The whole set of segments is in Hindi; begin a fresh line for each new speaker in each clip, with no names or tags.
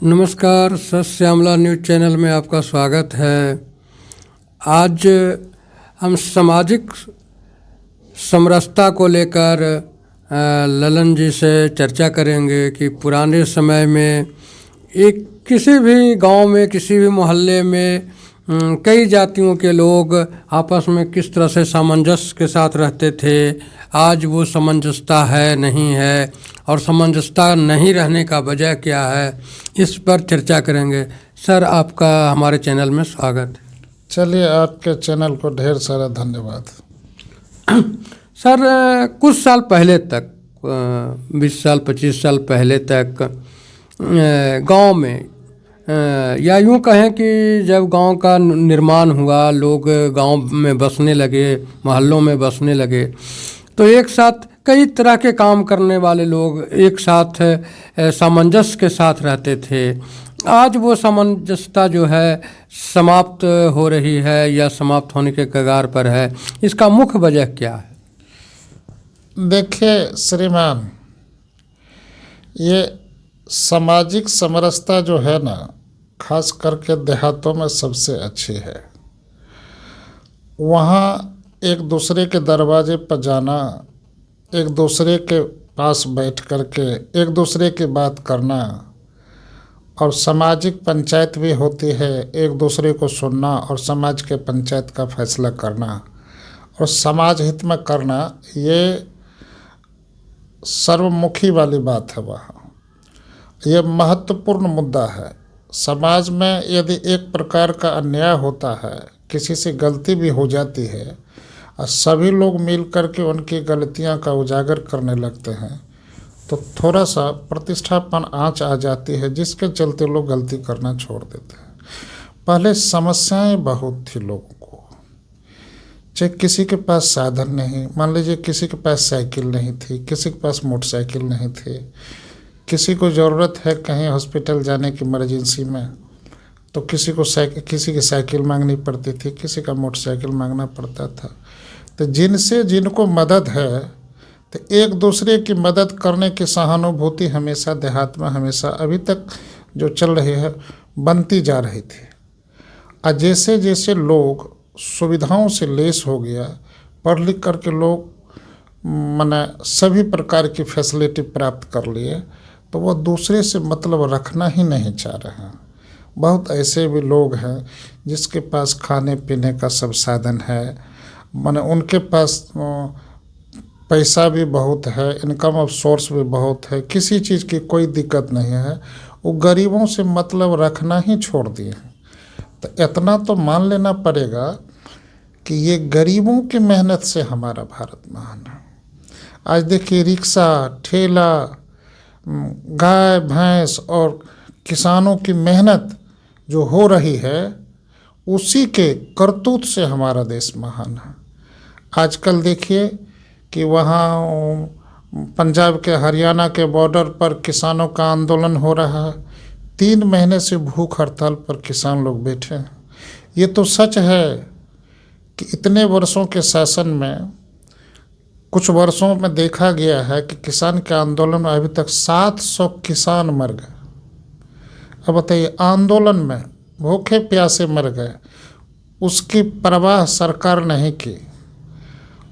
नमस्कार, सत श्यामला न्यूज़ चैनल में आपका स्वागत है। आज हम सामाजिक समरसता को लेकर ललन जी से चर्चा करेंगे कि पुराने समय में एक किसी भी गांव में, किसी भी मोहल्ले में कई जातियों के लोग आपस में किस तरह से सामंजस्य के साथ रहते थे। आज वो सामंजस्यता है, नहीं है, और सामंजस्यता नहीं रहने का वजह क्या है, इस पर चर्चा करेंगे। सर, आपका हमारे चैनल में स्वागत है।
चलिए, आपके चैनल को ढेर सारा धन्यवाद।
सर, कुछ साल पहले तक 20 साल 25 साल पहले तक गांव में या यूँ कहें कि जब गांव का निर्माण हुआ, लोग गांव में बसने लगे, मोहल्लों में बसने लगे, तो एक साथ कई तरह के काम करने वाले लोग एक साथ सामंजस्य के साथ रहते थे। आज वो सामंजस्यता जो है समाप्त हो रही है या समाप्त होने के कगार पर है। इसका मुख्य वजह क्या है?
देखिए श्रीमान, ये सामाजिक समरसता जो है ना, खास करके देहातों में सबसे अच्छी है। वहाँ एक दूसरे के दरवाजे पर जाना, एक दूसरे के पास बैठ कर के एक दूसरे की बात करना, और सामाजिक पंचायत भी होती है, एक दूसरे को सुनना और समाज के पंचायत का फैसला करना और समाज हित में करना, ये सर्वमुखी वाली बात है। वहाँ ये महत्वपूर्ण मुद्दा है। समाज में यदि एक प्रकार का अन्याय होता है, किसी से गलती भी हो जाती है और सभी लोग मिल कर के उनकी गलतियां का उजागर करने लगते हैं, तो थोड़ा सा प्रतिष्ठापन आंच आ जाती है, जिसके चलते लोग गलती करना छोड़ देते हैं। पहले समस्याएं बहुत थी लोगों को, चाहे किसी के पास साधन नहीं, मान लीजिए किसी के पास साइकिल नहीं थी, किसी के पास मोटरसाइकिल नहीं थी, किसी को ज़रूरत है कहीं हॉस्पिटल जाने की इमरजेंसी में, तो किसी की साइकिल मांगनी पड़ती थी, किसी का मोटरसाइकिल मांगना पड़ता था। तो जिनको मदद है, तो एक दूसरे की मदद करने की सहानुभूति हमेशा देहात में, हमेशा अभी तक जो चल रही है, बनती जा रही थी। और जैसे जैसे लोग सुविधाओं से लेस हो गया, पढ़ लिख करके लोग माने सभी प्रकार की फैसिलिटी प्राप्त कर लिए, तो वह दूसरे से मतलब रखना ही नहीं चाह रहे हैं। बहुत ऐसे भी लोग हैं जिसके पास खाने पीने का सब साधन है, माने उनके पास पैसा भी बहुत है, इनकम ऑफ सोर्स भी बहुत है, किसी चीज़ की कोई दिक्कत नहीं है, वो गरीबों से मतलब रखना ही छोड़ दिए हैं। तो इतना तो मान लेना पड़ेगा कि ये गरीबों की मेहनत से हमारा भारत महान है। आज देखिए, रिक्शा, ठेला, गाय भैंस और किसानों की मेहनत जो हो रही है, उसी के करतूत से हमारा देश महान है। आजकल देखिए कि वहाँ पंजाब के, हरियाणा के बॉर्डर पर किसानों का आंदोलन हो रहा है। 3 महीने से भूख हड़ताल पर किसान लोग बैठे हैं। ये तो सच है कि इतने वर्षों के शासन में, कुछ वर्षों में देखा गया है कि किसान के आंदोलन में अभी तक 700 किसान मर गए। अब बताइए, आंदोलन में भूखे प्यासे मर गए, उसकी परवाह सरकार नहीं की।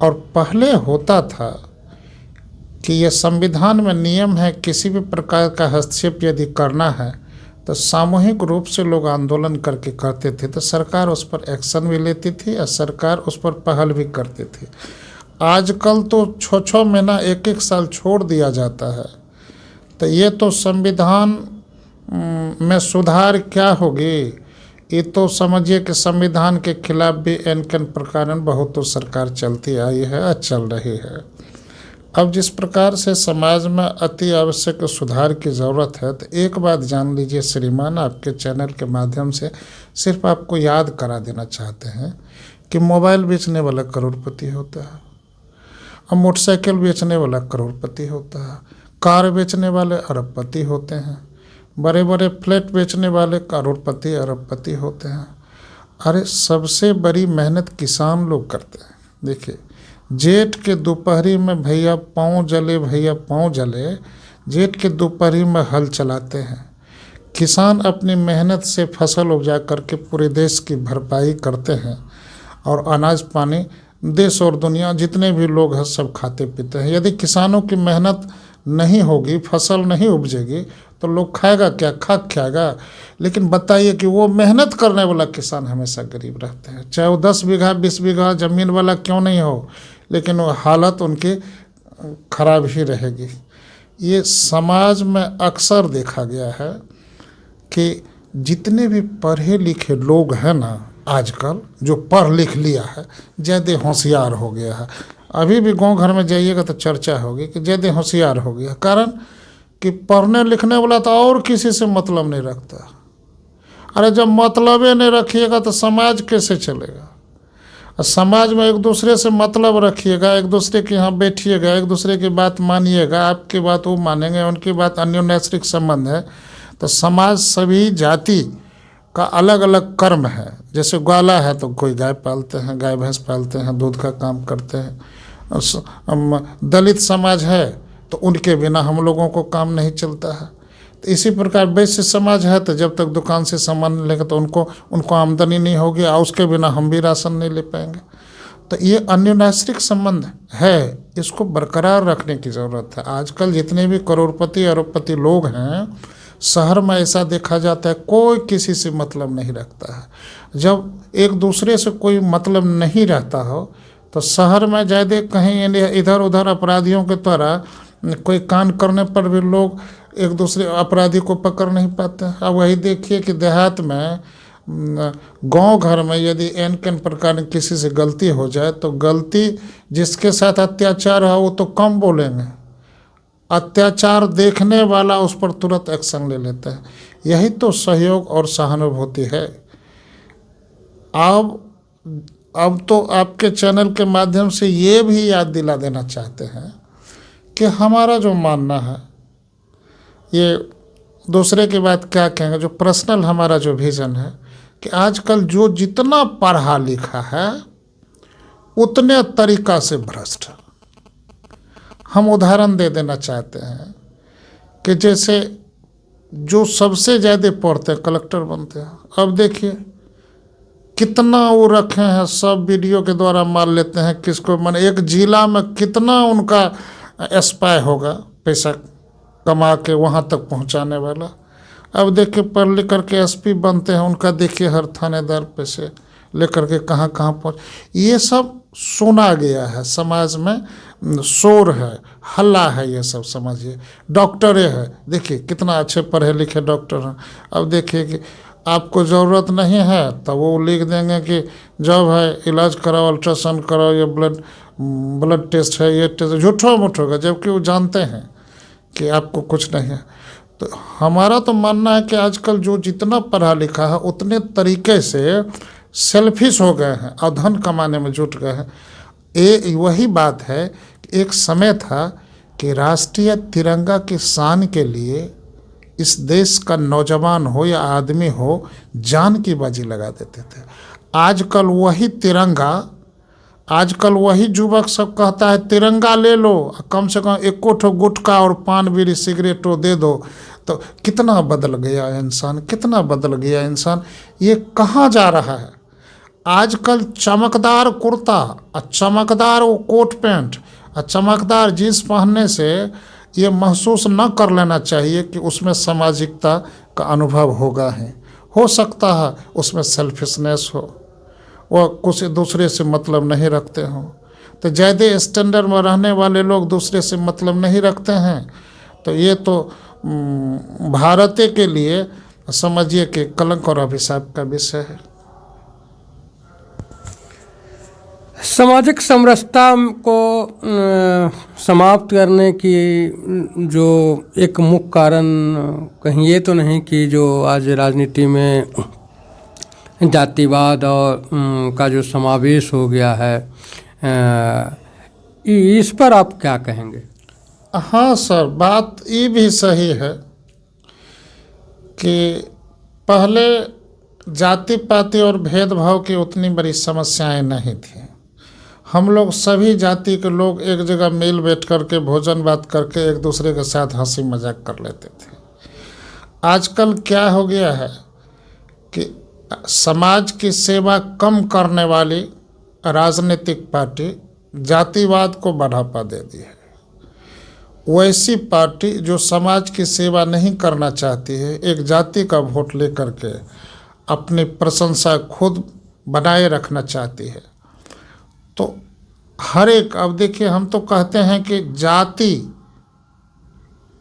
और पहले होता था कि यह संविधान में नियम है, किसी भी प्रकार का हस्तक्षेप यदि करना है तो सामूहिक रूप से लोग आंदोलन करके करते थे, तो सरकार उस पर एक्शन भी लेती थी और सरकार उस पर पहल भी करती थी। आजकल तो 6-6 महीना, 1-1 साल छोड़ दिया जाता है। तो ये तो संविधान में सुधार क्या होगी? ये तो समझिए कि संविधान के खिलाफ भी एन प्रकार बहुत तो सरकार चलती आई है और चल रही है। अब जिस प्रकार से समाज में अति आवश्यक सुधार की ज़रूरत है, तो एक बात जान लीजिए श्रीमान, आपके चैनल के माध्यम से सिर्फ आपको याद करा देना चाहते हैं कि मोबाइल बेचने वाला करोड़पति होता है, और मोटरसाइकिल बेचने वाला करोड़पति होता है, कार बेचने वाले अरबपति होते हैं, बड़े बड़े फ्लैट बेचने वाले करोड़पति अरबपति होते हैं। अरे सबसे बड़ी मेहनत किसान लोग करते हैं। देखिए, जेठ के दोपहरी में भैया पाँव जले, भैया पाँव जले, जेठ के दोपहरी में हल चलाते हैं। किसान अपनी मेहनत से फसल उपजा करके पूरे देश की भरपाई करते हैं और अनाज पानी देश और दुनिया जितने भी लोग हैं सब खाते पीते हैं। यदि किसानों की मेहनत नहीं होगी, फसल नहीं उपजेगी तो लोग खाएगा क्या, खाएगा। लेकिन बताइए कि वो मेहनत करने वाला किसान हमेशा गरीब रहते हैं, चाहे वो 10 बीघा 20 बीघा ज़मीन वाला क्यों नहीं हो, लेकिन वो हालत उनकी खराब ही रहेगी। ये समाज में अक्सर देखा गया है कि जितने भी पढ़े लिखे लोग हैं ना, आजकल जो पढ़ लिख लिया है ज़्यादा होशियार हो गया है। अभी भी गांव घर में जाइएगा तो चर्चा होगी कि ज़्यादा होशियार हो गया, कारण कि पढ़ने लिखने वाला तो और किसी से मतलब नहीं रखता। अरे जब मतलब ही नहीं रखिएगा तो समाज कैसे चलेगा। और समाज में एक दूसरे से मतलब रखिएगा, एक दूसरे के यहाँ बैठिएगा, एक दूसरे की बात मानिएगा, आपकी बात वो मानेंगे, उनकी बात अन्योन्याश्रिक संबंध है, तो समाज सभी जाति का अलग अलग कर्म है। जैसे ग्वाला है तो कोई गाय पालते हैं, गाय भैंस पालते हैं, दूध का काम करते हैं। दलित समाज है तो उनके बिना हम लोगों को काम नहीं चलता है। तो इसी प्रकार वैश्य समाज है तो जब तक दुकान से सामान लेगा तो उनको आमदनी नहीं होगी और उसके बिना हम भी राशन नहीं ले पाएंगे। तो ये अन्योन्याश्रिक संबंध है, इसको बरकरार रखने की ज़रूरत है। आजकल जितने भी करोड़पति अरबपति लोग हैं, शहर में ऐसा देखा जाता है कोई किसी से मतलब नहीं रखता है। जब एक दूसरे से कोई मतलब नहीं रहता हो तो शहर में ज़्यादा कहीं इधर उधर अपराधियों के तरह कोई कांड करने पर भी लोग एक दूसरे अपराधी को पकड़ नहीं पाते। अब वही देखिए कि देहात में, गांव घर में यदि एन प्रकार की किसी से गलती हो जाए तो गलती जिसके साथ अत्याचार है वो तो कम बोलेंगे, अत्याचार देखने वाला उस पर तुरंत एक्शन ले लेता है। यही तो सहयोग और सहानुभूति है। अब तो आपके चैनल के माध्यम से ये भी याद दिला देना चाहते हैं कि हमारा जो मानना है, ये दूसरे की बात क्या कहेंगे, जो पर्सनल हमारा जो विज़न है कि आजकल जो जितना पढ़ा लिखा है उतने तरीका से भ्रष्ट है। हम उदाहरण दे देना चाहते हैं कि जैसे जो सबसे ज़्यादा पढ़ते हैं कलेक्टर बनते हैं। अब देखिए कितना वो रखे हैं, सब वीडियो के द्वारा मान लेते हैं किसको, माने एक जिला में कितना उनका स्पाई होगा पैसा कमा के वहाँ तक पहुँचाने वाला। अब देखिए पढ़ लिख करके एसपी बनते हैं, उनका देखिए हर थानेदार पैसे लेकर के कहाँ कहाँ पहुँच। ये सब सुना गया है, समाज में शोर है, हल्ला है, ये सब समझिए। डॉक्टरे है, देखिए कितना अच्छे पढ़े लिखे डॉक्टर हैं। अब देखिए कि आपको ज़रूरत नहीं है तो वो लिख देंगे कि जब है इलाज कराओ, अल्ट्रासाउंड कराओ, ये ब्लड टेस्ट है, ये टेस्ट, झूठो मूठो का, जबकि वो जानते हैं कि आपको कुछ नहीं है। तो हमारा तो मानना है कि आजकल जो जितना पढ़ा लिखा है उतने तरीके से सेल्फिश हो गए हैं और धन कमाने में जुट गए हैं। ये वही बात है कि एक समय था कि राष्ट्रीय तिरंगा की शान के लिए इस देश का नौजवान हो या आदमी हो जान की बाजी लगा देते थे। आजकल वही तिरंगा, आजकल वही युवक सब कहता है तिरंगा ले लो, कम से कम एको ठो गुटखा और पान बीड़ी सिगरेटो दे दो। तो कितना बदल गया इंसान, कितना बदल गया इंसान, ये कहाँ जा रहा है। आजकल चमकदार कुर्ता और चमकदार वो कोट पैंट और चमकदार जीन्स पहनने से ये महसूस न कर लेना चाहिए कि उसमें सामाजिकता का अनुभव होगा है। हो सकता है उसमें सेल्फिशनेस हो, वह कुछ दूसरे से मतलब नहीं रखते हों। तो ज़्यादा स्टैंडर्ड में रहने वाले लोग दूसरे से मतलब नहीं रखते हैं। तो ये तो भारत के लिए समझिए कि कलंक और अभिशाप का विषय है।
सामाजिक समरसता को समाप्त करने की जो एक मुख्य कारण कहीं ये तो नहीं कि जो आज राजनीति में जातिवाद और का जो समावेश हो गया है, इस पर आप क्या कहेंगे?
हाँ सर, बात ये भी सही है कि पहले जाति पाति और भेदभाव की उतनी बड़ी समस्याएं नहीं थी। हम लोग सभी जाति के लोग एक जगह मिल बैठ करके भोजन बात करके एक दूसरे के साथ हंसी मजाक कर लेते थे। आजकल क्या हो गया है कि समाज की सेवा कम करने वाली राजनीतिक पार्टी जातिवाद को बढ़ावा दे दी है। वैसी पार्टी जो समाज की सेवा नहीं करना चाहती है, एक जाति का वोट लेकर के अपनी प्रशंसा खुद बनाए रखना चाहती है। तो हर एक, अब देखिए, हम तो कहते हैं कि जाति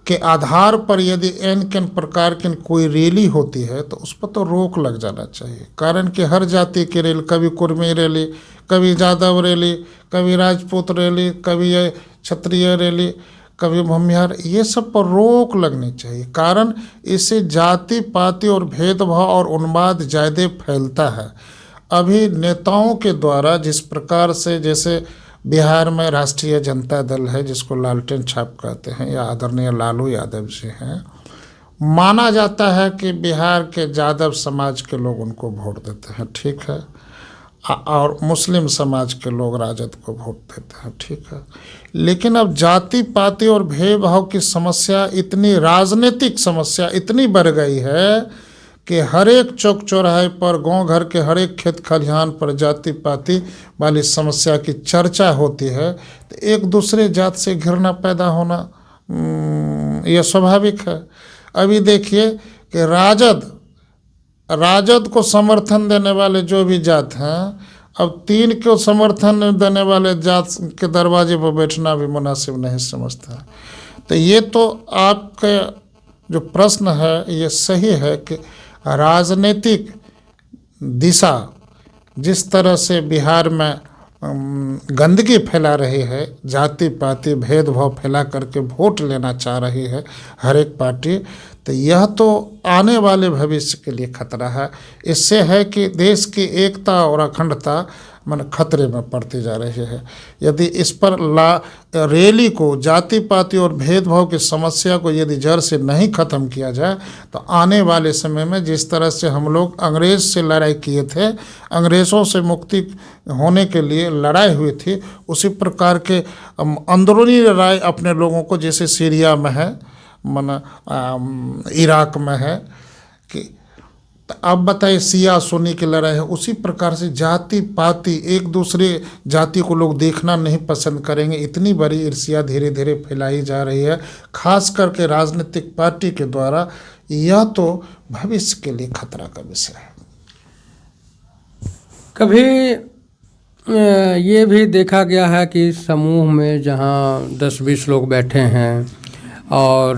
के आधार पर यदि एन किन प्रकार की कोई रैली होती है तो उस पर तो रोक लग जाना चाहिए। कारण कि हर जाति की रैली, कभी कुर्मी रैली, कभी यादव रैली, कभी राजपूत रैली, कभी क्षत्रिय रैली, कभी भूमिहार, ये सब पर रोक लगनी चाहिए। कारण इससे जाति पाति और भेदभाव और उन्माद ज़्यादा फैलता है। अभी नेताओं के द्वारा जिस प्रकार से, जैसे बिहार में राष्ट्रीय जनता दल है जिसको लालटेन छाप कहते हैं, या आदरणीय लालू यादव जी हैं, माना जाता है कि बिहार के यादव समाज के लोग उनको वोट देते हैं, ठीक है, और मुस्लिम समाज के लोग राजद को वोट देते हैं, ठीक है। लेकिन अब जाति पाति और भेदभाव की समस्या इतनी, राजनीतिक समस्या इतनी बढ़ गई है कि हर एक चौक चौराहे पर, गांव घर के हर एक खेत खलिहान पर जाति पाति वाली समस्या की चर्चा होती है। तो एक दूसरे जात से घृणा पैदा होना यह स्वाभाविक है। अभी देखिए कि राजद को समर्थन देने वाले जो भी जात हैं, अब 3 को समर्थन देने वाले जात के दरवाजे पर बैठना भी मुनासिब नहीं समझता। तो ये तो आपका जो प्रश्न है ये सही है कि राजनीतिक दिशा जिस तरह से बिहार में गंदगी फैला रही है, जाति पाति भेदभाव फैला करके वोट लेना चाह रही है हर एक पार्टी, तो यह तो आने वाले भविष्य के लिए खतरा है। इससे है कि देश की एकता और अखंडता खतरे में पड़ती जा रही है। यदि इस पर रैली को, जाति पाति और भेदभाव की समस्या को यदि जड़ से नहीं ख़त्म किया जाए तो आने वाले समय में जिस तरह से हम लोग अंग्रेज़ से लड़ाई किए थे, अंग्रेज़ों से मुक्ति होने के लिए लड़ाई हुई थी, उसी प्रकार के अंदरूनी लड़ाई अपने लोगों को, जैसे सीरिया में है, इराक में है, कि अब बताइए सिया सुन्नी की लड़ाई है, उसी प्रकार से जाति पाति, एक दूसरे जाति को लोग देखना नहीं पसंद करेंगे। इतनी बड़ी ईर्ष्या धीरे धीरे फैलाई जा रही है, खास करके राजनीतिक पार्टी के द्वारा। यह तो भविष्य के लिए खतरा का विषय है।
कभी ये भी देखा गया है कि समूह में जहाँ 10-20 लोग बैठे हैं और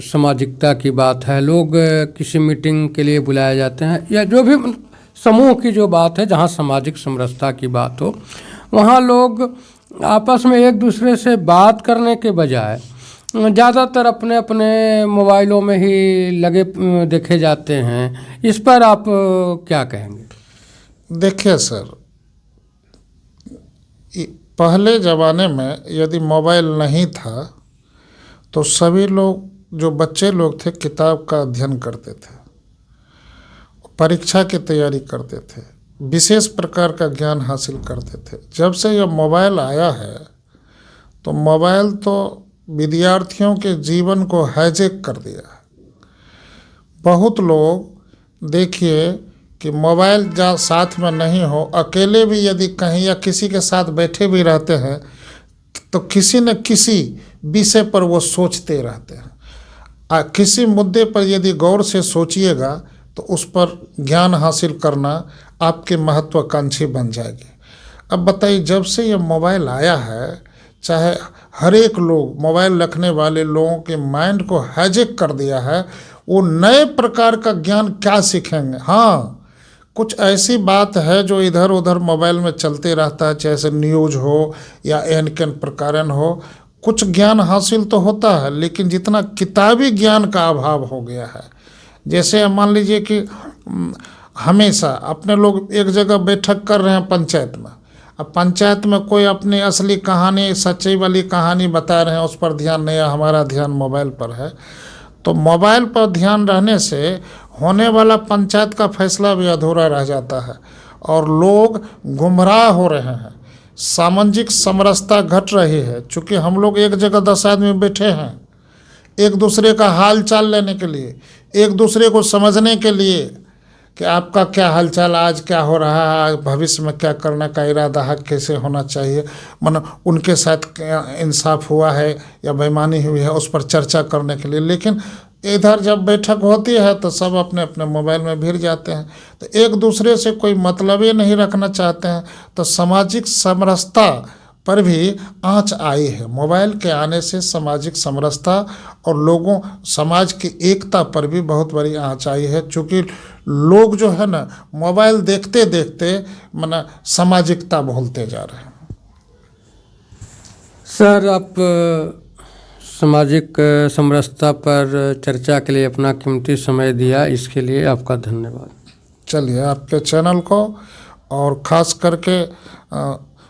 सामाजिकता की बात है, लोग किसी मीटिंग के लिए बुलाए जाते हैं, या जो भी समूह की जो बात है, जहाँ सामाजिक समरसता की बात हो, वहाँ लोग आपस में एक दूसरे से बात करने के बजाय ज़्यादातर अपने अपने मोबाइलों में ही लगे देखे जाते हैं। इस पर आप क्या कहेंगे?
देखिए सर, पहले ज़माने में यदि मोबाइल नहीं था तो सभी लोग, जो बच्चे लोग थे, किताब का अध्ययन करते थे, परीक्षा की तैयारी करते थे, विशेष प्रकार का ज्ञान हासिल करते थे। जब से यह मोबाइल आया है तो मोबाइल तो विद्यार्थियों के जीवन को हाईजैक कर दिया है। बहुत लोग देखिए कि मोबाइल जहाँ साथ में नहीं हो, अकेले भी यदि कहीं या किसी के साथ बैठे भी रहते हैं तो किसी न किसी विषय पर वो सोचते रहते हैं। किसी मुद्दे पर यदि गौर से सोचिएगा तो उस पर ज्ञान हासिल करना आपके महत्वाकांक्षी बन जाएगी। अब बताइए, जब से ये मोबाइल आया है, चाहे हर एक लोग, मोबाइल रखने वाले लोगों के माइंड को हाईजैक कर दिया है। वो नए प्रकार का ज्ञान क्या सीखेंगे? हाँ, कुछ ऐसी बात है जो इधर उधर मोबाइल में चलते रहता है, चाहे से न्यूज हो या एन केन प्रकारण हो, कुछ ज्ञान हासिल तो होता है, लेकिन जितना किताबी ज्ञान का अभाव हो गया है। जैसे मान लीजिए कि हमेशा अपने लोग एक जगह बैठक कर रहे हैं पंचायत में, अब पंचायत में कोई अपनी असली कहानी, सच्चाई वाली कहानी बता रहे हैं, उस पर ध्यान नहीं है, हमारा ध्यान मोबाइल पर है। तो मोबाइल पर ध्यान रहने से होने वाला पंचायत का फैसला भी अधूरा रह जाता है और लोग गुमराह हो रहे हैं, सामाजिक समरसता घट रही है। चूँकि हम लोग एक जगह 10 आदमी बैठे हैं एक दूसरे का हाल चाल लेने के लिए, एक दूसरे को समझने के लिए कि आपका क्या हालचाल, आज क्या हो रहा है, भविष्य में क्या करने का इरादा है, कैसे होना चाहिए, मतलब उनके साथ क्या इंसाफ हुआ है या बेईमानी हुई है, उस पर चर्चा करने के लिए। लेकिन इधर जब बैठक होती है तो सब अपने अपने मोबाइल में भिड़ जाते हैं, तो एक दूसरे से कोई मतलब ही नहीं रखना चाहते हैं, तो सामाजिक समरसता पर भी आँच आई है। मोबाइल के आने से सामाजिक समरसता और लोगों समाज की एकता पर भी बहुत बड़ी आँच आई है, चूँकि लोग जो है ना मोबाइल देखते देखते माना सामाजिकता भूलते जा रहे हैं।
सर, आप सामाजिक समरसता पर चर्चा के लिए अपना कीमती समय दिया, इसके लिए आपका धन्यवाद।
चलिए, आपके चैनल को और ख़ास करके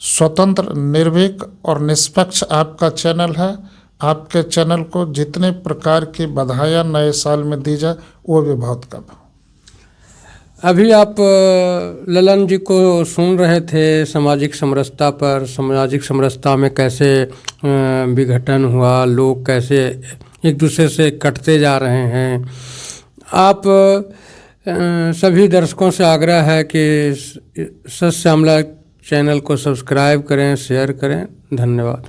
स्वतंत्र, निर्भीक और निष्पक्ष आपका चैनल है, आपके चैनल को जितने प्रकार की बधाइयाँ नए साल में दी जाए वो भी बहुत कम है।
अभी आप ललन जी को सुन रहे थे सामाजिक समरसता पर। सामाजिक समरसता में कैसे विघटन हुआ, लोग कैसे एक दूसरे से कटते जा रहे हैं। आप सभी दर्शकों से आग्रह है कि सत्य श्यामला चैनल को सब्सक्राइब करें, शेयर करें। धन्यवाद।